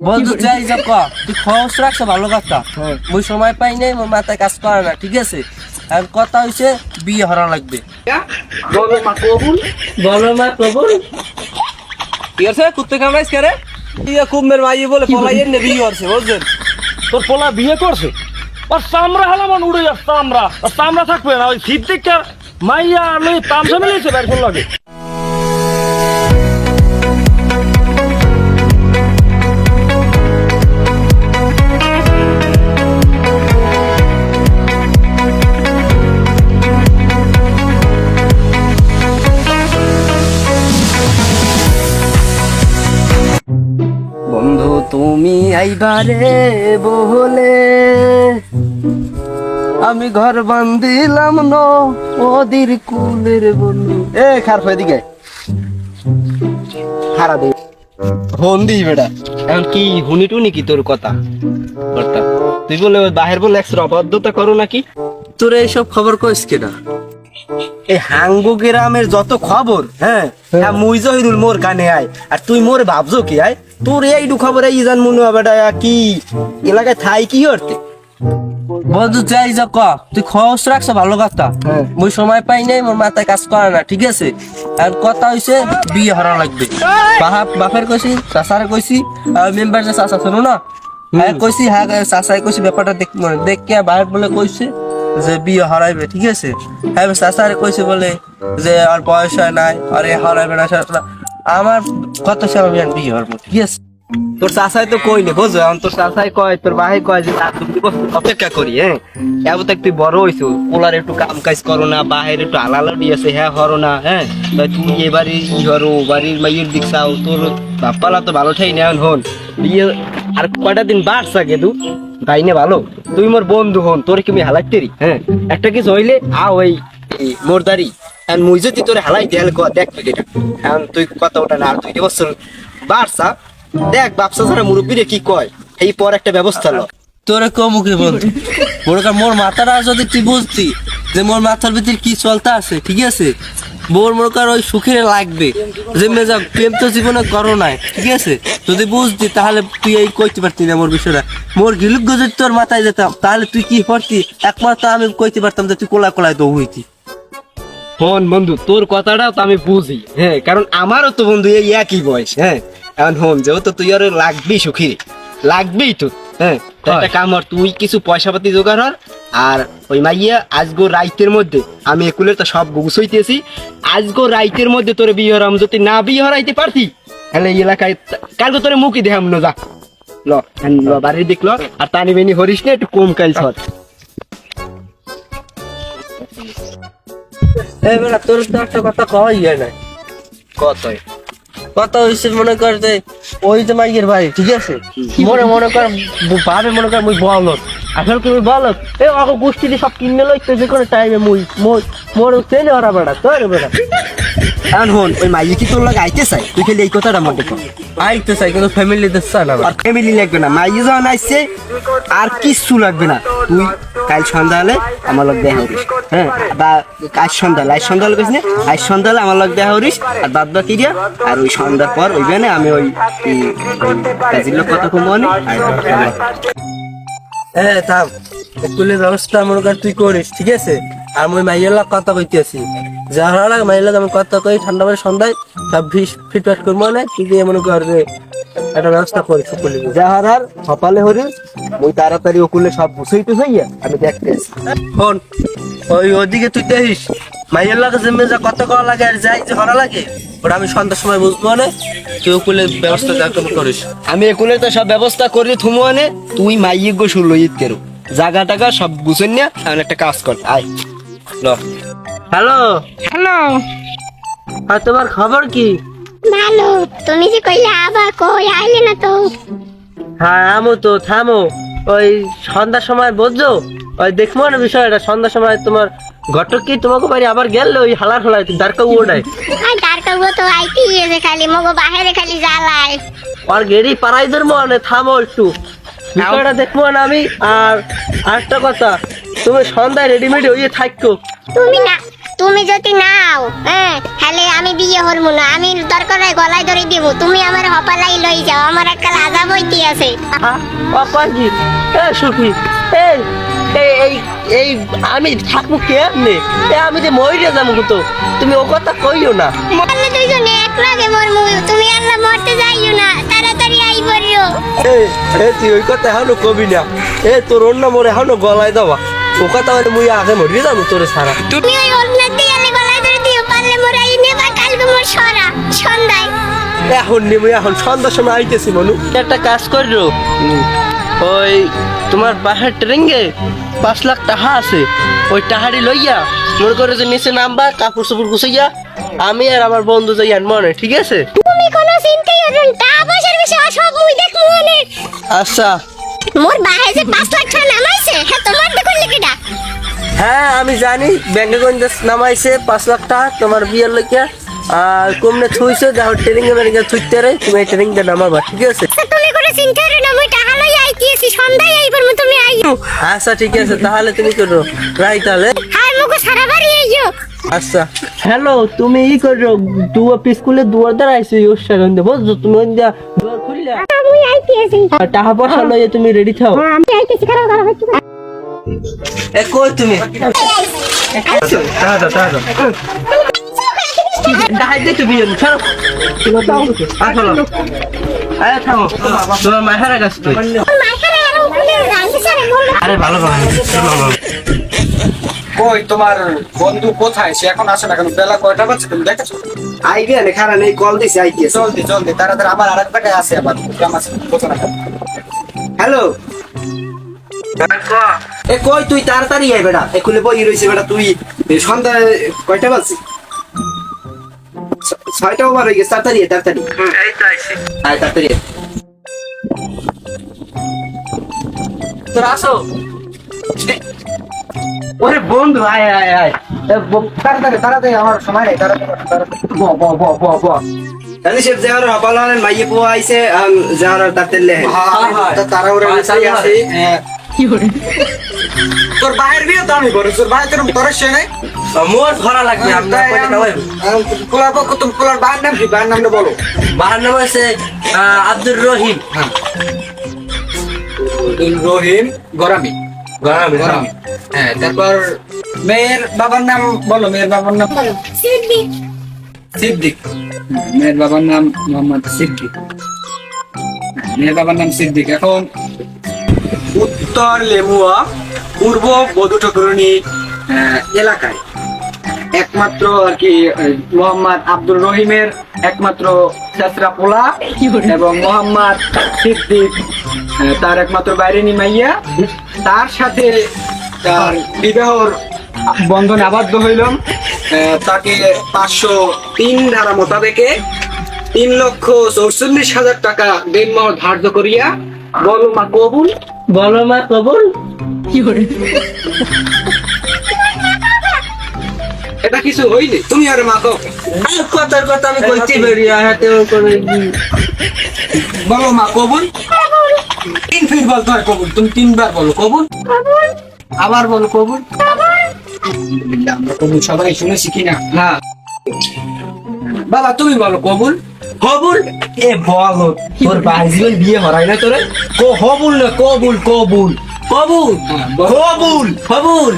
বন্ধু যাই যা ক তুই খরচ রাখছ ভালো কথা। মুই সময় পাই নাই, মোর মাথায় কাজ করে না, ঠিক আছে। আর কথা হইছে বিয়ে হরা লাগবে। বলো মা কবুল। বলো মা কবুল। ঠিক আছে, কুত্তে কামড়াইছ কে রে? ইয়া কুমের মাইয়ে বলে পলাইয়ের নে বিয়ে করছে, বুঝছেন? তোর পোলা বিয়ে করছে? আর চামড়া হালামান উড়ে যাচ্ছে, চামড়া আর চামড়া থাকবে না। ওই সিদ্দিকার মাইয়া আমি তামসা মিলিয়েছে বের করল লাগে। বন্ধু তুমি আইবারে বলে আমি ঘর বান্ধিলাম নদীর কুলের বন্ধু। এ খার এদিকে খারা দে ফোন দিই বেটা। এখন কি হুনি টুনি কি তোর কথা কর্তা? তুই বলে বাহির বলে একশো অবাধ্যতা করো নাকি? তোর এইসব খবর কইস কেনা? এই হাঙ্গু গ্রামের যত খবর, হ্যাঁ মুই জহিরুল মোর কানে আয়, আর তুই মোর ভাবছো কি আয়? তোর এইটু খবর এই জান মনে হবে কি এলাকায় থাই কি করতে? বন্ধু যাই যা ক তুই খরচ রাখছ ভালো কথা। মুই সময় পাই নাই, মোর মাথায় কাজ করে না, ঠিক আছে। আর কথা হইছে বিয়ে হরা লাগবে। বাপের কইছি, চাচারে কইছি, মেম্বার যে চাচা শোনো না, হ্যাঁ কইছি, হ্যাঁ চাচাই কইছি ব্যাপারটা দেখ কে বাইরে বলে কইছে যে বিয়ে হারাইবে, ঠিক আছে। হ্যাঁ চাচারে কইছে বলে যে আর পয়সা নাই, আরে হারাইবে না। আমার কত সময় বিয়ে হরবো, ঠিক আছে। তোর চাচাই তো কইলে বুঝো, এখন তোর চাচাই কয়, তোর ভাই কয় যে অপেক্ষা করি। হ্যাঁ এবার তুই বড় হইছো, পোলার একটু কাম কাজ করো না, বাহির একটু আলালা দিয়েছে, হ্যাঁ হরো না। হ্যাঁ তুই এবারে ই হরো, বাড়ির মাইয়ের দিক চাও, তোর বাপ্পালা তো ভালো ঠাই নেন হন বিয়ে। আর কয়টা দিন বাড়ছ আগে তু তাই না ভালো, তুই মোর বন্ধু হন, তোর কি আমি হালাইতেরি? হ্যাঁ একটা কিছু হইলে ওই মোরদারি এখন মুই যদি তোর হালাই দেয়াল দেখ এটা। এখন তুই কথা ওটা না, আর তুই বছর বাড়ছা দেখ বাপসা ছাড়া মুরব্বীরে কি কয়, এই পর একটা ব্যবস্থা ল। তোরে কমুকে বন্ধু মোর মাথাটা যদি তুই বুঝতি যে মোর মাথার ভিতরে কি চলতে আছে, ঠিক আছে। বোর মনে কর ওই সুখের লাগবে যে মেজা প্রেম তো জীবনে করো নাই, ঠিক আছে। যদি বুঝতি তাহলে তুই এই কইতে পারতি না মোর বিষয়টা। মোর গিলুক গজর তোর মাথায় যেতাম তাহলে তুই কি করতি, একমাত্র আমি কইতে পারতাম যে তুই কোলায় কোলায় দৌ হইতি। হন বন্ধু তোর কথাটা তো আমি বুঝি, হ্যাঁ কারণ আমারও তো বন্ধু এই একই বয়স। হ্যাঁ এখন হন যেহেতু তুই আর লাগবি সুখী লাগবেই তো। হ্যাঁ একটা কাম আর তুই কিছু পয়সা পাতি জোগাড় হর, আর ওই মাইয়া আজগো রাইতের মধ্যে আমি একুলের তো সব গুছাইতেছি, আজগো রাইতের মধ্যে তোর বিয়ে হরাম। যদি না বিয়ে হরাইতে পারতি তাহলে এই এলাকায় কালকে তোরে মুখই দেখাম না। যা ল বাড়ির দেখল আর টানি বেনি হরিস না, একটু কম কাল সর। তোর তো একটা কথা কওয়াই যায় না। কথা হয়েছে মনে কর যে ওই যে মাইয়ের ভাই, ঠিক আছে। মনে কর ভাবে মনে কর মুই বলত, আসলে তুমি বলত এই অগ গোষ্ঠী সব কিনে লইতে যে কোনো টাইমে মুই মোর ট্রেনে হরা বেড়া তোর বেড়া। এখন হন ওই মাইয়ে কি তোর লাগে আইতে চাই, তুই খালি এই কথাটা মনে কর। আইতে চাই কিন্তু ফ্যামিলি দেখছে না, আর ফ্যামিলি লাগবে না। মাইয়ে যখন আসছে আর কিচ্ছু লাগবে না, তুই কাল সন্ধ্যা হলে আমার লোক দেখা হরিস। হ্যাঁ বা আজ সন্ধ্যা হলে কইস না, আজ সন্ধ্যা হলে আমার লোক দেখা হরিস, আর বাদ বাকি দিয়া আর ওই সন্ধ্যার পর ওই বেনে আমি ওই কাজের লোক কথা কমনে। হ্যাঁ থাম স্কুলের ব্যবস্থা মনে কর তুই করিস, ঠিক আছে। আর আমি মাইয়ের লোক কথা কইতেছি, যারা লাগে মাইয়ের লোক আমি কথা কই, ঠান্ডা করে সন্ধ্যায় সব ফিটফাট করবো না, তুই মনে কর যে একটা ব্যবস্থা করিস সকলে যাহার আর সকালে হরিস। ওই তাড়াতাড়ি ওকুলে সব বুঝেই তো হইয়া আমি দেখতেছি। শোন ওই ওদিকে তুই দেখিস মাইয়ের লাগে যে যা কত করা লাগে আর যাই যে হরা লাগে ওটা আমি সন্ধ্যার সময় বুঝবো না। তুই ওকুলের ব্যবস্থা করিস, আমি একুলে তো সব ব্যবস্থা করি থুমো আনে। তুই মাইয়ে গো শুনলো ঈদ কেরো জাগা টাকা সব বুঝেন না, এমন একটা কাজ কর আয় ল। হ্যালো হ্যালো, আর তোমার খবর কি? ভালো। তুমি যে কইলে আবার কই আইলে না তো? হ্যাঁ আমো তো থামো, ওই সন্ধ্যার সময় বুঝছো ওই দেখবো না বিষয়টা। সন্ধ্যার সময় তোমার ঘটক কি তোমাকে বাড়ি আবার গেল ওই হালার হলাই দাঁড়কা ওটাই আর ডারকাবো তো আইতি এসে খালি মগো বাহিরে খালি জ্বালায়। আর গেড়ি পাড়াই ধরবো না, থামো একটু বিষয়টা দেখবো না আমি। আর আরেকটা কথা, তুমি সন্ধ্যায় রেডিমেড হইয়ে থাকো। তুমি না তুমি যদি নাও তাহলে আমি বিয়ে হরমু না, আমি দরকার হয় গলায় ধরে দিব, তুমি আমার হপালাই লই যাও, আমার একটা আজাব হইতে আছে। পাপাজি এ সুখী এই এই এই এই আমি থাকবো কেমনে? আমি যে মরে যাবো তো, তুমি ও কথা কইও না। মরলে দুইজনে এক লাগে মরমু, তুমি আল্লাহ মরতে যাইও না, তাড়াতাড়ি আই পড়িও। তুই ওই কথা এখনো কবি না। তোর অন্য মরে এখনো গলায় দেওয়া ও কথা হলে মুই আগে মরিয়ে যাবো তোরে সারা। তুমি ওই ওড়না দিয়ে গলায় ধরে দিও, পারলে মরাই নেবা, কালকে মোর সরা সন্ধ্যায়। এখন নেবো, এখন সন্ধ্যার সময় আইতেছি মনু। একটা কাজ করো, ওই তোমার বাসার ট্রেঙ্গে 5 লাখ টাকা আছে, ওই টাহাড়ি লইয়া মনে করে যে নিচে নামবা, কাপড় চোপড় গুছাইয়া আমি আর আমার বন্ধু যাই মনে, ঠিক আছে? তুমি কোনো চিন্তাই করো না, টাকা পয়সার বিষয় সব মুই দেখমু অনেক। আচ্ছা মোর বাহে যে 5 লাখ টাকা নামাইছে, হ্যাঁ তোমার দেখুন লিখিটা। হ্যাঁ আমি জানি ব্যাংকে গঞ্জ নামাইছে 5 লাখ টাকা তোমার বিয়ের লইয়া, আর কমনে থুইছো দেখো ট্রেনিং এ থুইতে রে, তুমি এই ট্রেনিংটা নামাবা, ঠিক আছে? তুমি কোনো চিন্তা করো না, মুই টাকা লই আইতেছি, সন্ধ্যায় আইবার মু, তুমি আইও। আচ্ছা ঠিক আছে, তাহলে তুমি করো রাই তাহলে। আর মুকো সারা বাড়ি আইও। আচ্ছা হ্যালো, তুমি ই করো দুয়া স্কুলে দুয়ার দ্বার আইছো ওর সামনে, বুঝছো? তুমি ওই দিয়া দুয়ার খুললা, মুই আইতেছি। আর টাকা পয়সা লইয়া তুমি রেডি থাও। আমি আইতেছি, খারাপ খারাপ হচ্ছে। এ কই তুমি? দাহাই দে তুমি চলো চলো আরে থামো, তোমার মায়ের কাছে তুই। আরে ভালো ভালো কই তোমার বন্ধু কোথায়? সে এখন আসে না কেন? বেলা কয়টা বাজছে তুমি দেখেছো? আইবে না, খারাপ নেই, কল দিছি আইতেছে। জলদি জলদি তাড়াতাড়ি, আমার আরেক জায়গায় আছে, আবার কাম আছে, বোঝো না কেন? হ্যালো এ কই তুই? তাড়াতাড়ি আয় বেটা, এখুলে বই রইছে বেটা। তুই সন্ধ্যা কয়টা বাজছে? 6টা ওভার হয়ে গেছে, তাড়াতাড়ি আয়, তাড়াতাড়ি এই তো আইছি। আয় তাড়াতাড়ি আয়। তোরা আসো। ওরে বন্ধু আয় আয় আয়, তাড়াতাড়ি তাড়াতাড়ি, আমার সময় নেই, তাড়াতাড়ি তাড়াতাড়ি। তাহলে সে যাওয়ার হপালান মাইয়ে পোয়া আইছে, যাওয়ার তাতেলে তাড়াহুড়ো আছে। তোর বাইরের বিয়ে তো আমি করি, তোর বাইরে তোর সে নাই। মোর ধরা লাগবে। আপনার কয়টা খাওয়াই? পোলার পক্ষ, তুমি পোলার বাইরের নাম কি? বাইরের নামটা বলো। বাবার নাম আছে আব্দুর রহিম। রহিম গরামি। গরামি। হ্যাঁ, তারপর মেয়ের বাবার নাম বলো। মেয়ের বাবার নাম সিদ্দিক। সিদ্দিক। মেয়ের বাবার নাম মোহাম্মদ সিদ্দিক। মেয়ের বাবার নাম সিদ্দিক। এখন উত্তর লেমুয়া পূর্ব বধূঠকুরনি এলাকায় একমাত্র আর কি মোহাম্মদ আব্দুর রহিমের একমাত্র চেচরা পোলা এবং মোহাম্মদ সিদ্দিক তার একমাত্র বাইরেনি মাইয়া, তার সাথে তার বিবাহর বন্ধনে আবদ্ধ হইলাম। তাকে 503 ধারা মোতাবেকে 3,44,000 টাকা দেনমোহর ধার্য করিয়া বলো মা কবুল। বলো মা কবুল। এটা কিছু হইনি, তুমি আরে মা কও। কথার কথা আমি কইতে বেরিয়ে হাতে করে বলো মা কবুল। 3 ফির বলতে হয় কবুল, তুমি 3 বার বলো কবুল। আবার বলো কবুল। আমরা কবুল সবাই শুনেছি কিনা? হ্যাঁ বাবা তুমি বলো কবুল। কবুল। এ বলো তোর বাইজিল বিয়ে হরাই না তোরে? কবুল না কবুল, কবুল কবুল কবুল কবুল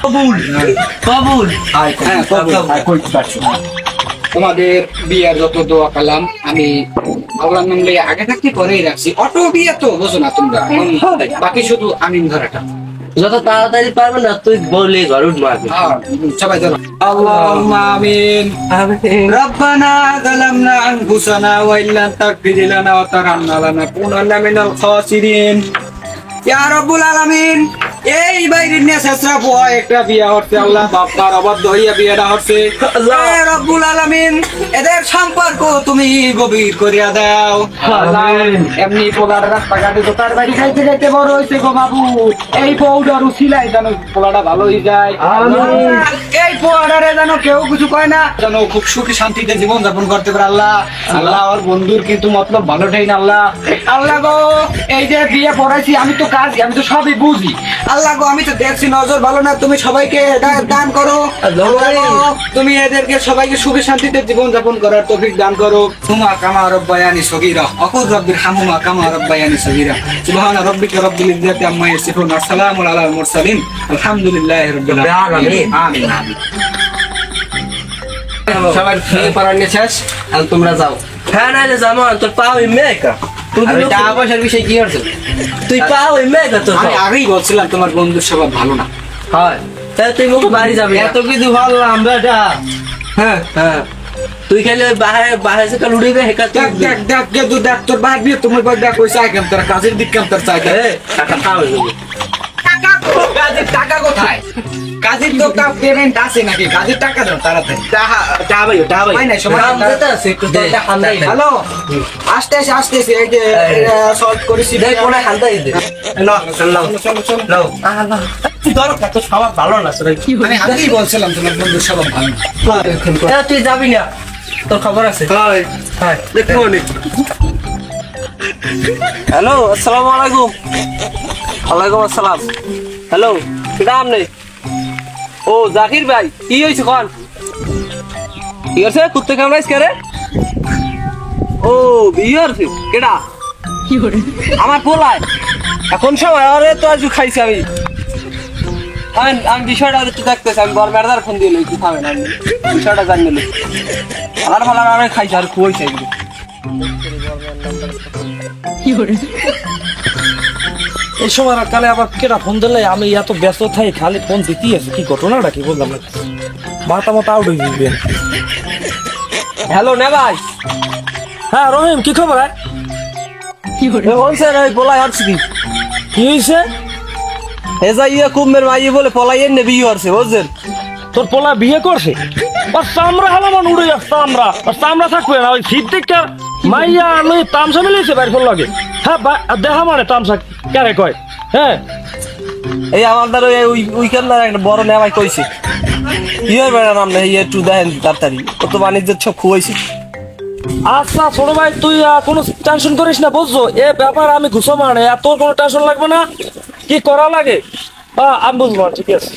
কবুল কবুল। হ্যাঁ কবুল। কইতে পারছি না। তোমাদের বিয়ের যত দোয়া কালাম আমি আল্লাহর নাম লইয়া আগে থাকতে পরেই রাখছি। অটো বিয়ে তো বোঝো না তোমরা, বাকি শুধু আমিন ধরাটা। যত তাড়াতাড়ি পারবে না তুই বললে গরুড মারবে। সবাই ধরো। আল্লাহুম্মা আমিন। রব্বানা যালামনা আনফুসানা ওয়া ইল্লাম তাগফির লানা ওয়া তারহামনা লানাকুনান্না মিনাল খাসিরিন। ইয়া রাব্বুল আলামিন, এই বাইরের নিয়ে শেষরা পোয়া একটা বিয়া হচ্ছে, আল্লাহ বাপ্পার অবাধ্য হইয়া বিয়েটা হচ্ছে। এ রব্বুল আলামিন, এদের সম্পর্ক তুমি গভীর করিয়া দাও। আল্লাহ, এমনি পোলার রাস্তাঘাটে তো তার বাড়ি খাইতে খাইতে বড় হয়েছে গো বাবু, এই বউটার উছিলাই যেন পোলাটা ভালো হয়ে যায়। এই পোলাটারে যেন কেউ কিছু কয় না, যেন খুব সুখী শান্তিতে জীবন যাপন করতে পারে। আল্লাহ আল্লাহ, আমার বন্ধুর কিন্তু মতলব ভালোটাই না আল্লাহ। আল্লাহ গো, এই যে বিয়ে পড়াইছি আমি তো কাজ, আমি তো সবই বুঝি। আল্লাহ গো, আমি তো দেখছি নজর ভালো না, তুমি সবাইকে দান করো। আল্লাহ গো, তুমি এদেরকে সবাইকে সুখে শান্তিতে জীবন যাপন করার তৌফিক দান করো। হুমা কামা রব্বায়ানি সগীরা, অকুর রব্বির হামুমা কামা রব্বায়ানি সগীরা। সুবহানা রাব্বিকা রাব্বিল ইজ্জাতি আম্মা ইয়াসিফুন ওয়া সালামুন আলাল মুরসালিন আলহামদুলিল্লাহি রাব্বিল আলামিন। আমিন আমিন। সবার বিয়ে পড়ার নিয়ে শেষ, আর তোমরা যাও। হ্যাঁ না জামা তোর পা ওই মেয়েকা আর ওই টাকা পয়সার বিষয় কি হচ্ছে? তুই পা ওই মেয়েকা তোর আমি আগেই বলছিলাম তোমার বন্ধুর স্বভাব ভালো না। হয় তাহলে তুই মুখ বাড়ি যাবি না। এত কিছু ভাবলাম বেটা। হ্যাঁ হ্যাঁ তুই খালি ওই বাহার থেকে লুড়িবে হেকা তুই দেখ দেখ দেখ গে তুই দেখ তোর ভাই বিয়ে তোমার ভাই দেখ কইছে আইকাম তোর কাজের দিক কাম তোর চাই টাকা খাওয়া যাবে কাজের টাকা কোথায়? কাজের তো কা পেমেন্ট আছে নাকি? কাজের টাকা দাও তাড়াতাড়ি। টাকা ভাই হয় না সময় দাম দিতে আছে একটু দে, তোরটা হান্দাই দে হ্যালো আসতেছি এই যে সলভ করেছি। দেখ কোনে হান্দাই দে চলো চলো নাও আল্লাহ তুই ধর কত স্বভাব ভালো না তোর কি আমি আগেই বলছিলাম তোমার বন্ধুর স্বভাব ভালো না। তুই যাবি না তোর খবর আছে হ্যাঁ দেখো নি। হ্যালো আসসালামু আলাইকুম। ওয়ালাইকুম আসসালাম। হ্যালো কেডা আমনে? ও জাকির ভাই কি হইছে কোন? কি হইছে কুত্তে কামড়াইছ কে রে? ও বিয়ার কেডা? কি করে? আমার পোলায় এখন সময় আরে তো আজ খাইছি আমি। আমি বিষয়টা একটু দেখতেছি, আমি বড় ম্যাডার ফোন দিয়ে লইছি, থামেন আমি বিষয়টা জানি লই। আমার ভালো আমি খাইছি আর খুঁইছে এগুলো। এই সময় কালে আবার কেটা ফোন দিলে আমি এত ব্যস্ত থাকি, খালি ফোন দিতেই আছে। কি ঘটনাটা কি বললাম না, মাথা মাথা আউট হয়ে যাবে। হ্যালো নে ভাই। হ্যাঁ রহিম, কি খবর? বলছে ওই পোলাই হচ্ছে কি? কি হয়েছে? এ যা ইয়ে কুম্ভের মাইয়ে বলে পলাই এনে বিয়ে হচ্ছে বুঝছেন? তোর পোলা বিয়ে করছে? আর চামড়া হালামান উড়ে যাচ্ছে, চামড়া থাকবে না। ওই সিদ্দিকার মাইয়া লই তামসা মিলিয়েছে বাইর ফোন লাগে। হ্যাঁ দেখা মানে তামসা কারে কয়? হ্যাঁ এই আমাদের ওই উইকেন্ডার একটা বড় নেওয়াই কইছে কি হয় বেড়া নাম না একটু দেখেন তাড়াতাড়ি কত বাণিজ্যের সব খুয়াইছে। আচ্ছা ছোট ভাই, তুই কোনো টেনশন করিস না, বুঝছো? এ ব্যাপার আমি ঘুষো মানে, তোর কোনো টেনশন লাগবে না। কি করা লাগে আমি বুঝবো, ঠিক আছে।